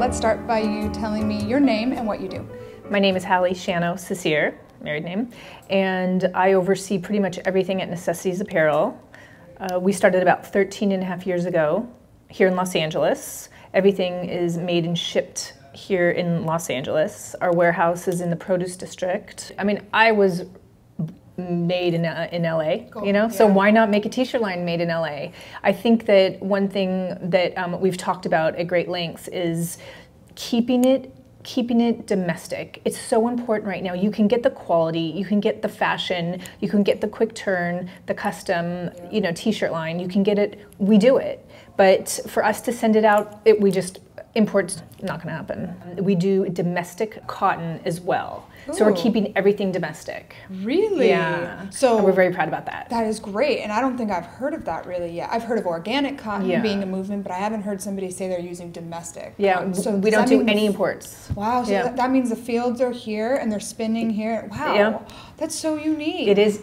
Let's start by you telling me your name and what you do. My name is Hallie Shano Cecere, married name, and I oversee pretty much everything at Necessitees Apparel. We started about 13 and a half years ago here in Los Angeles. Everything is made and shipped here in Los Angeles. Our warehouse is in the produce district. I mean, I was made in LA, cool. You know, Yeah. so why not make a t-shirt line made in LA? I think that one thing that we've talked about at great lengths is keeping it domestic. It's so important right now. You can get the quality, you can get the fashion, you can get the quick turn, the custom, you know, t-shirt line. You can get it. We do it, but for us to send it out, import's not going to happen. We do domestic cotton as well. Ooh. So we're keeping everything domestic. Really? Yeah. So and we're very proud about that. That is great. And I don't think I've heard of that really yet. I've heard of organic cotton being a movement, but I haven't heard somebody say they're using domestic. Yeah, so we don't do any imports. Wow, so that means the fields are here and they're spinning here. Wow, yeah. That's so unique. It is.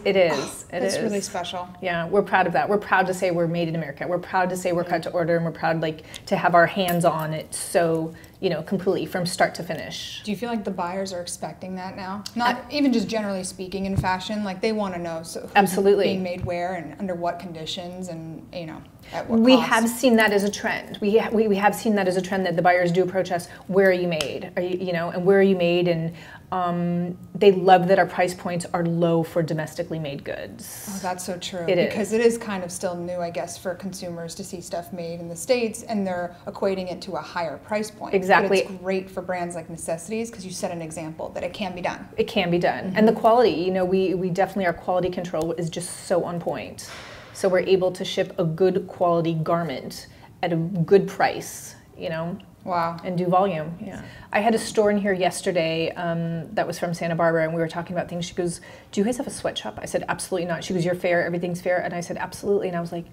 That's really special. Yeah, we're proud of that. We're proud to say we're made in America. We're proud to say we're cut to order, and we're proud to have our hands on it so, you know, completely from start to finish. Do you feel like the buyers are expecting that now? Not even just generally speaking in fashion, like they want to know who's absolutely being made where and under what conditions and, you know, at what we cost. have seen that as a trend. We have seen that as a trend that the buyers do approach us. Where are you made? And where are you made? And they love that our price points are low for domestically made goods. Oh, that's so true. Because it is kind of still new, I guess, for consumers to see stuff made in the States, and they're equating it to a higher price point. Exactly. But it's great for brands like Necessitees because you set an example that it can be done. It can be done. Mm-hmm. And the quality, you know, we definitely, our quality control is just so on point. So we're able to ship a good quality garment at a good price, you know. Wow. And do volume, yeah. I had a store in here yesterday that was from Santa Barbara, and we were talking about things. She goes, do you guys have a sweatshop? I said, absolutely not. She goes, you're fair, everything's fair. And I said, absolutely. And I was like,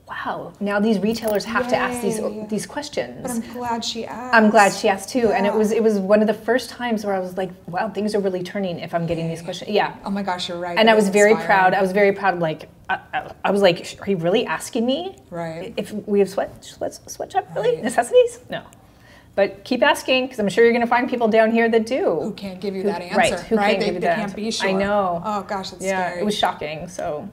wow, now these retailers have to ask these questions. But I'm glad she asked. I'm glad she asked too. Yeah. And it was one of the first times where I was like, wow, things are really turning if I'm getting these questions. Yeah. Oh my gosh, you're right. And I was very proud. I was very proud, like, I was like, are you really asking me? Right. If we have sweatshop, really? Necessities? No. But keep asking, because I'm sure you're going to find people down here that do. Who can't give you that answer. Right, who can't give you that can't be sure. I know. Oh gosh, that's yeah, scary. It was shocking. So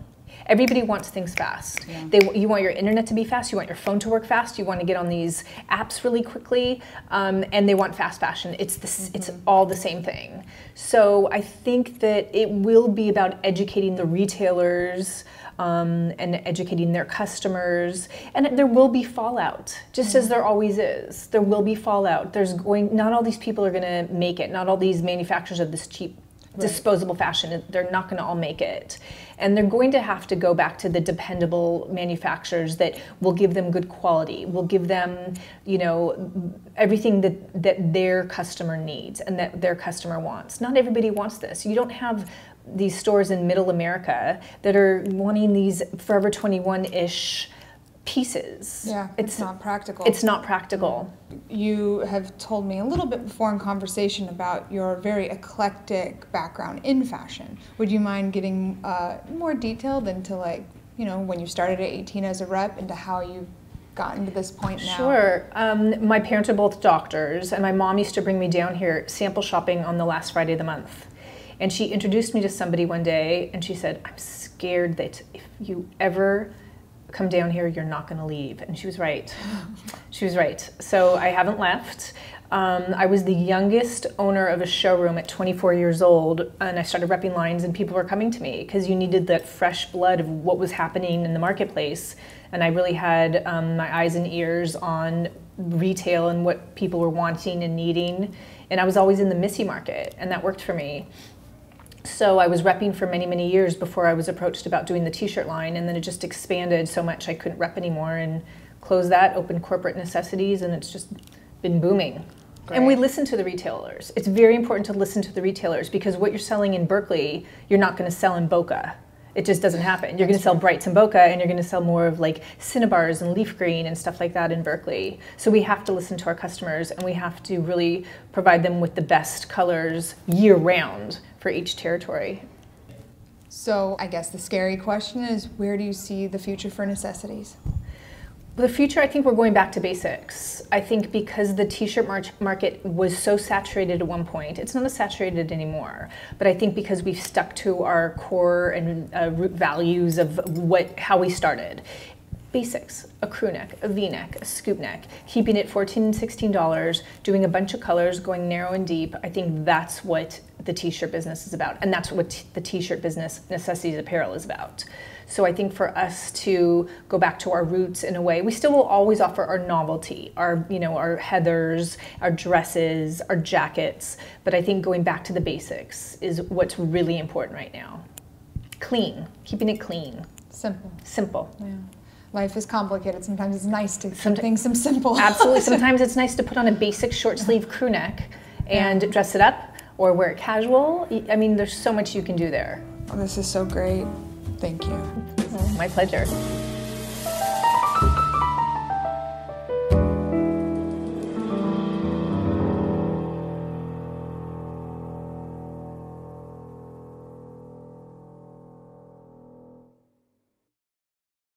everybody wants things fast. Yeah. You want your internet to be fast, you want your phone to work fast, you want to get on these apps really quickly, and they want fast fashion. It's all the same thing. So I think that it will be about educating the retailers, and educating their customers, and there will be fallout, just as there always is. There will be fallout. Not all these people are going to make it. Not all these manufacturers of this cheap disposable fashion, they're not going to all make it. And they're going to have to go back to the dependable manufacturers that will give them good quality, will give them, you know, everything that their customer needs and that their customer wants. Not everybody wants this. You don't have these stores in middle America that are wanting these Forever 21-ish pieces. Yeah, it's not practical. It's not practical. You have told me a little bit before in conversation about your very eclectic background in fashion. Would you mind getting more detailed into, like, you know, when you started at 18 as a rep, into how you've gotten to this point now? Sure. My parents are both doctors, and my mom used to bring me down here sample shopping on the last Friday of the month. And she introduced me to somebody one day, and she said, I'm scared that if you ever come down here, you're not going to leave. And she was right. She was right. So I haven't left. I was the youngest owner of a showroom at 24 years old, and I started repping lines, and people were coming to me because you needed that fresh blood of what was happening in the marketplace. And I really had my eyes and ears on retail and what people were wanting and needing. And I was always in the Missy market, and that worked for me. So I was repping for many, many years before I was approached about doing the t-shirt line, and then it just expanded so much I couldn't rep anymore, and closed that, opened Corporate Necessities, and it's just been booming. Great. And we listen to the retailers. It's very important to listen to the retailers, because what you're selling in Berkeley, you're not going to sell in Boca. It just doesn't happen. You're going to sell brights in Boca, and you're going to sell more of like Cinnabars and leaf green and stuff like that in Berkeley. So we have to listen to our customers, and we have to really provide them with the best colors year round for each territory. So I guess the scary question is, where do you see the future for Necessities? The future, I think we're going back to basics. I think because the t-shirt market was so saturated at one point, it's not as saturated anymore. But I think because we've stuck to our core and root values of how we started. Basics, a crew neck, a V-neck, a scoop neck, keeping it $14 and $16, doing a bunch of colors, going narrow and deep. I think that's what the t-shirt business is about. And that's what the t-shirt business, Necessitees Apparel, is about. So I think for us to go back to our roots in a way, we still will always offer our novelty, our heathers, our dresses, our jackets. But I think going back to the basics is what's really important right now. Clean, keeping it clean. Simple. Simple. Yeah. Life is complicated. Sometimes it's nice to keep things simple. Absolutely. Sometimes it's nice to put on a basic short sleeve crew neck and dress it up or wear it casual. I mean, there's so much you can do there. Oh, this is so great. Thank you. My pleasure.